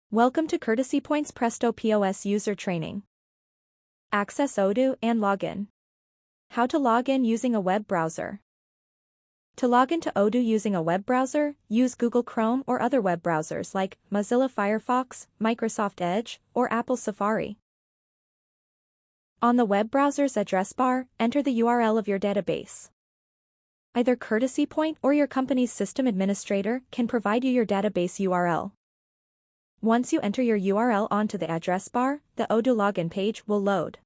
Welcome to Courtesy Point's Presto POS user training. Access Odoo and login. How to log in using a web browser. To log into Odoo using a web browser, use Google Chrome or other web browsers like Mozilla Firefox, Microsoft Edge, or Apple Safari. On the web browser's address bar, enter the URL of your database. Either Courtesy Point or your company's system administrator can provide you your database URL. Once you enter your URL onto the address bar, the Odoo login page will load.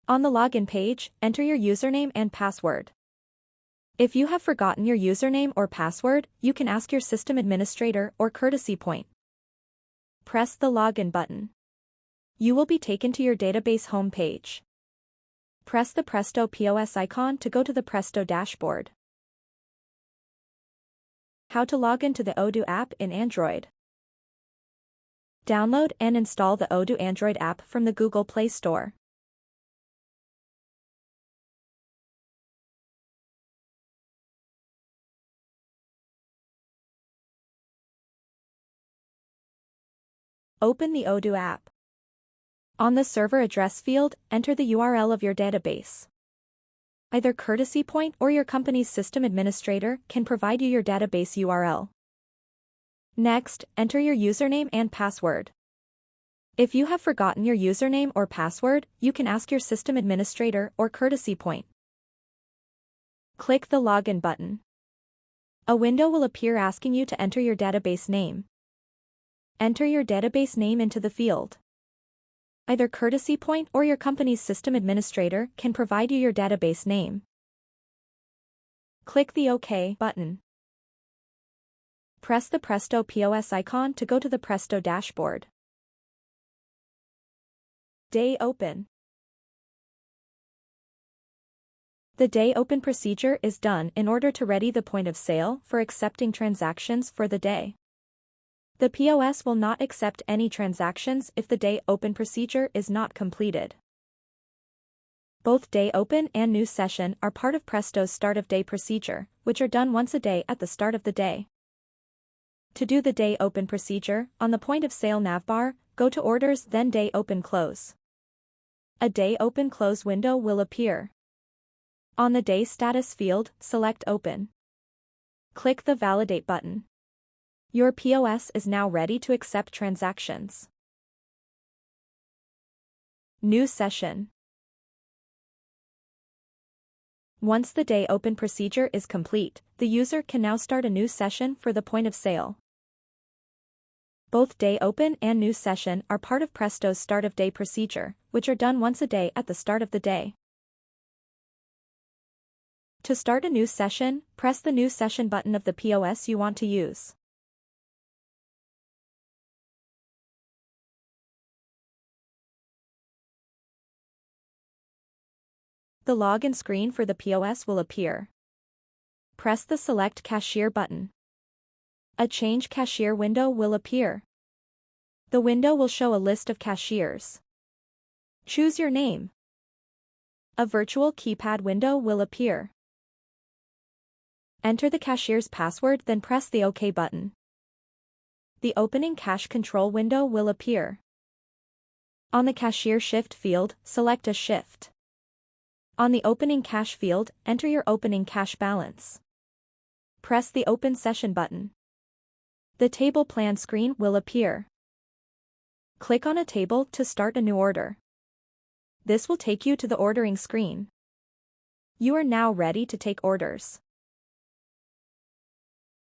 On the login page, enter your username and password. If you have forgotten your username or password, you can ask your system administrator or Courtesy Point. Press the login button. You will be taken to your database home page. Press the Presto POS icon to go to the Presto dashboard. How to log into the Odoo app in Android. Download and install the Odoo Android app from the Google Play Store. Open the Odoo app. On the server address field, enter the URL of your database. Either Courtesy Point or your company's system administrator can provide you your database URL. Next, enter your username and password. If you have forgotten your username or password, you can ask your system administrator or Courtesy Point. Click the Login button. A window will appear asking you to enter your database name. Enter your database name into the field. Either Courtesy Point or your company's system administrator can provide you your database name. Click the OK button. Press the Presto POS icon to go to the Presto dashboard. Day open. The day open procedure is done in order to ready the point of sale for accepting transactions for the day. The POS will not accept any transactions if the day open procedure is not completed. Both day open and new session are part of Presto's start of day procedure, which are done once a day at the start of the day. To do the day open procedure, on the point of sale navbar, go to Orders then Day Open Close. A Day Open Close window will appear. On the Day Status field, select Open. Click the Validate button. Your POS is now ready to accept transactions. New session. Once the day open procedure is complete, the user can now start a new session for the point of sale. Both day open and new session are part of Presto's start of day procedure, which are done once a day at the start of the day. To start a new session, press the New Session button of the POS you want to use. The login screen for the POS will appear. Press the Select Cashier button. A Change Cashier window will appear. The window will show a list of cashiers. Choose your name. A virtual keypad window will appear. Enter the cashier's password then press the OK button. The opening cash control window will appear. On the Cashier Shift field, select a shift. On the Opening Cash field, enter your opening cash balance. Press the Open Session button. The table plan screen will appear. Click on a table to start a new order. This will take you to the ordering screen. You are now ready to take orders.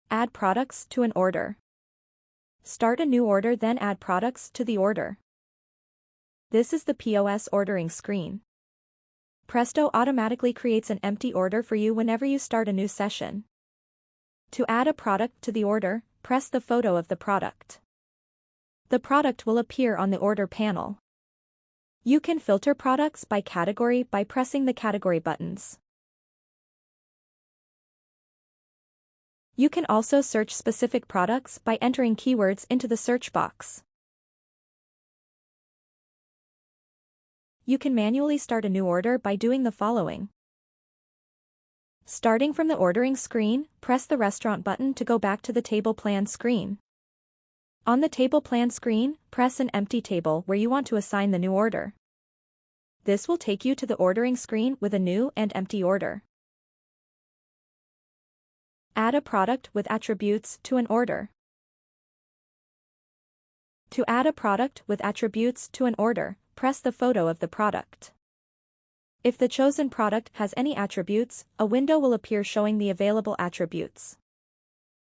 Add products to an order. Start a new order then add products to the order. This is the POS ordering screen. Presto automatically creates an empty order for you whenever you start a new session. To add a product to the order, press the photo of the product. The product will appear on the order panel. You can filter products by category by pressing the category buttons. You can also search specific products by entering keywords into the search box. You can manually start a new order by doing the following. Starting from the ordering screen, press the restaurant button to go back to the table plan screen. On the table plan screen, press an empty table where you want to assign the new order. This will take you to the ordering screen with a new and empty order. Add a product with attributes to an order. To add a product with attributes to an order, press the photo of the product. If the chosen product has any attributes, a window will appear showing the available attributes.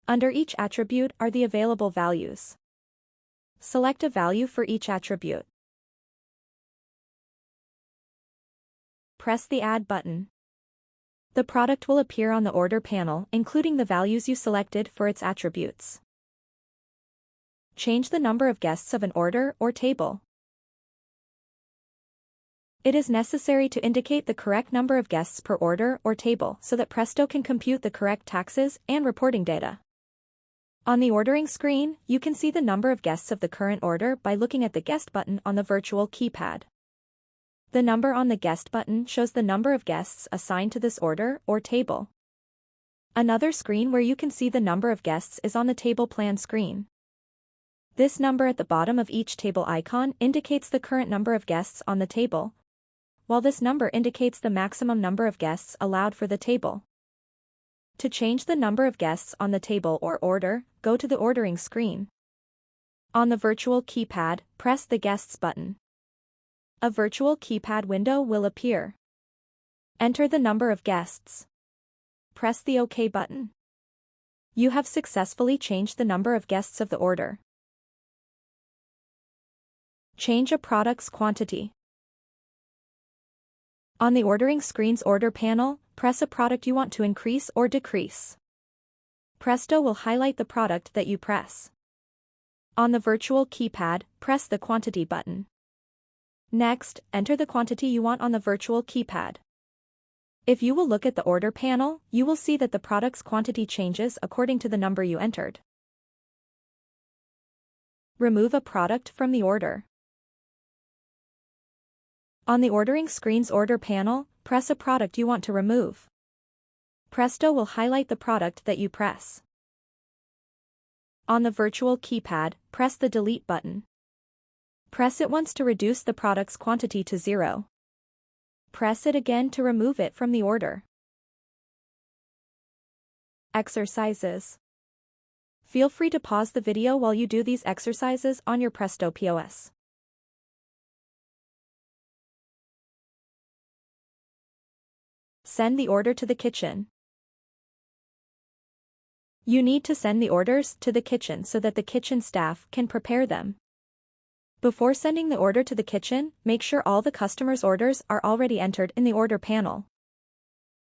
Under each attribute are the available values. Select a value for each attribute. Press the Add button. The product will appear on the order panel, including the values you selected for its attributes. Change the number of guests of an order or table. It is necessary to indicate the correct number of guests per order or table so that Presto can compute the correct taxes and reporting data. On the ordering screen, you can see the number of guests of the current order by looking at the Guest button on the virtual keypad. The number on the Guest button shows the number of guests assigned to this order or table. Another screen where you can see the number of guests is on the table plan screen. This number at the bottom of each table icon indicates the current number of guests on the table, while this number indicates the maximum number of guests allowed for the table. To change the number of guests on the table or order, go to the ordering screen. On the virtual keypad, press the Guests button. A virtual keypad window will appear. Enter the number of guests. Press the OK button. You have successfully changed the number of guests of the order. Change a product's quantity. On the ordering screen's order panel, press a product you want to increase or decrease. Presto will highlight the product that you press. On the virtual keypad, press the Quantity button. Next, enter the quantity you want on the virtual keypad. If you will look at the order panel, you will see that the product's quantity changes according to the number you entered. Remove a product from the order. On the ordering screen's order panel, press a product you want to remove. Presto will highlight the product that you press. On the virtual keypad, press the Delete button. Press it once to reduce the product's quantity to 0. Press it again to remove it from the order. Exercises. Feel free to pause the video while you do these exercises on your Presto POS. Send the order to the kitchen. You need to send the orders to the kitchen so that the kitchen staff can prepare them. Before sending the order to the kitchen, make sure all the customer's orders are already entered in the order panel.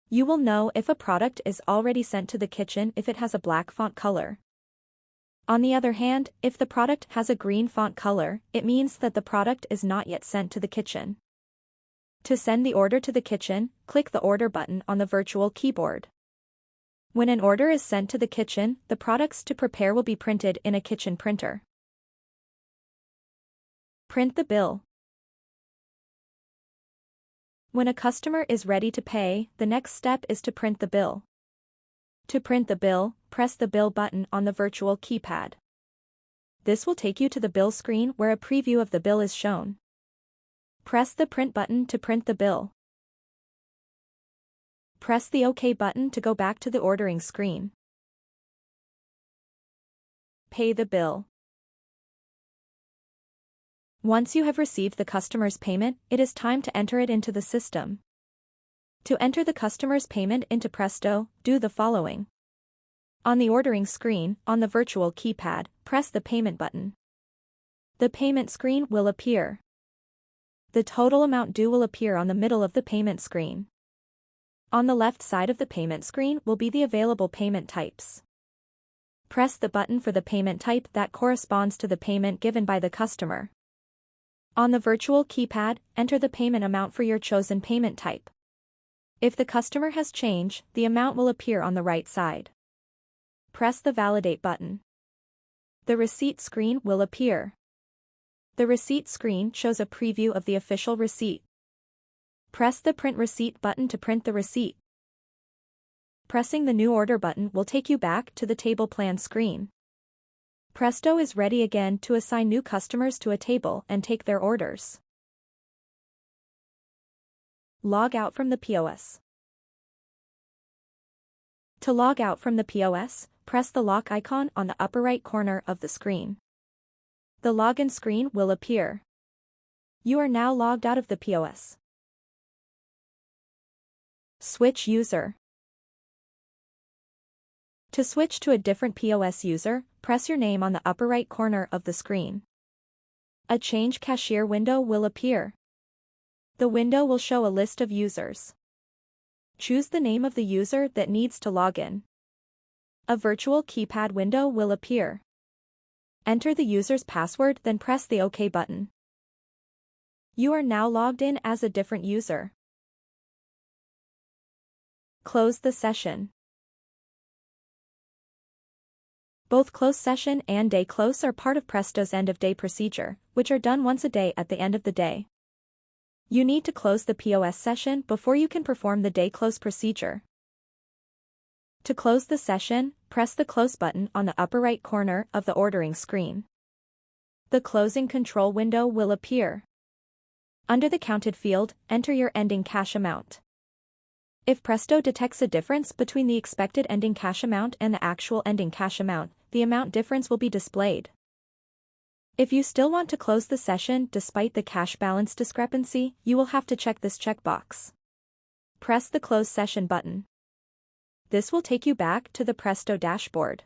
You will know if a product is already sent to the kitchen if it has a black font color. On the other hand, if the product has a green font color, it means that the product is not yet sent to the kitchen. To send the order to the kitchen, click the Order button on the virtual keyboard. When an order is sent to the kitchen, the products to prepare will be printed in a kitchen printer. Print the bill. When a customer is ready to pay, the next step is to print the bill. To print the bill, press the Bill button on the virtual keypad. This will take you to the bill screen where a preview of the bill is shown. Press the Print button to print the bill. Press the OK button to go back to the ordering screen. Pay the bill. Once you have received the customer's payment, it is time to enter it into the system. To enter the customer's payment into Presto, do the following. On the ordering screen, on the virtual keypad, press the Payment button. The payment screen will appear. The total amount due will appear on the middle of the payment screen. On the left side of the payment screen will be the available payment types. Press the button for the payment type that corresponds to the payment given by the customer. On the virtual keypad, enter the payment amount for your chosen payment type. If the customer has change, the amount will appear on the right side. Press the Validate button. The receipt screen will appear. The receipt screen shows a preview of the official receipt. Press the Print Receipt button to print the receipt. Pressing the New Order button will take you back to the table plan screen. Presto is ready again to assign new customers to a table and take their orders. Log out from the POS. To log out from the POS, press the lock icon on the upper right corner of the screen. The login screen will appear. You are now logged out of the POS. Switch user. To switch to a different POS user, press your name on the upper right corner of the screen. A Change Cashier window will appear. The window will show a list of users. Choose the name of the user that needs to log in. A virtual keypad window will appear. Enter the user's password, then press the OK button. You are now logged in as a different user. Close the session. Both close session and day close are part of Presto's end-of-day procedure, which are done once a day at the end of the day. You need to close the POS session before you can perform the day close procedure. To close the session, press the Close button on the upper right corner of the ordering screen. The closing control window will appear. Under the counted field, enter your ending cash amount. If Presto detects a difference between the expected ending cash amount and the actual ending cash amount, the amount difference will be displayed. If you still want to close the session despite the cash balance discrepancy, you will have to check this checkbox. Press the Close Session button. This will take you back to the Presto dashboard.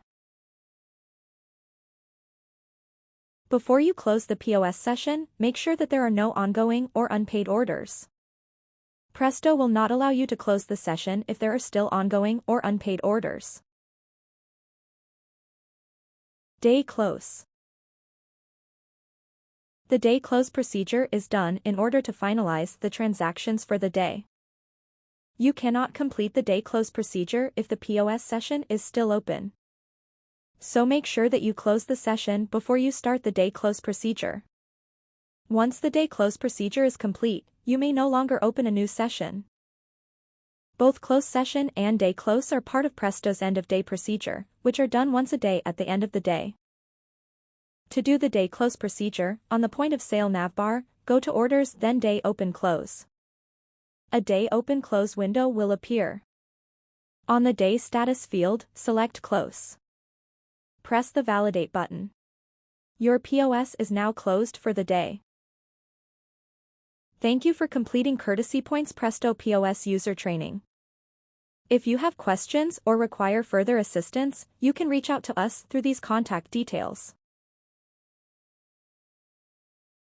Before you close the POS session, make sure that there are no ongoing or unpaid orders. Presto will not allow you to close the session if there are still ongoing or unpaid orders. Day close. The day close procedure is done in order to finalize the transactions for the day. You cannot complete the day close procedure if the POS session is still open. So make sure that you close the session before you start the day close procedure. Once the day close procedure is complete, you may no longer open a new session. Both close session and day close are part of Presto's end-of-day procedure, which are done once a day at the end of the day. To do the day close procedure, on the point of sale navbar, go to Orders, then Day Open Close. A Day Open Close window will appear. On the Day Status field, select Close. Press the Validate button. Your POS is now closed for the day. Thank you for completing Courtesy Points Presto POS user training. If you have questions or require further assistance, you can reach out to us through these contact details.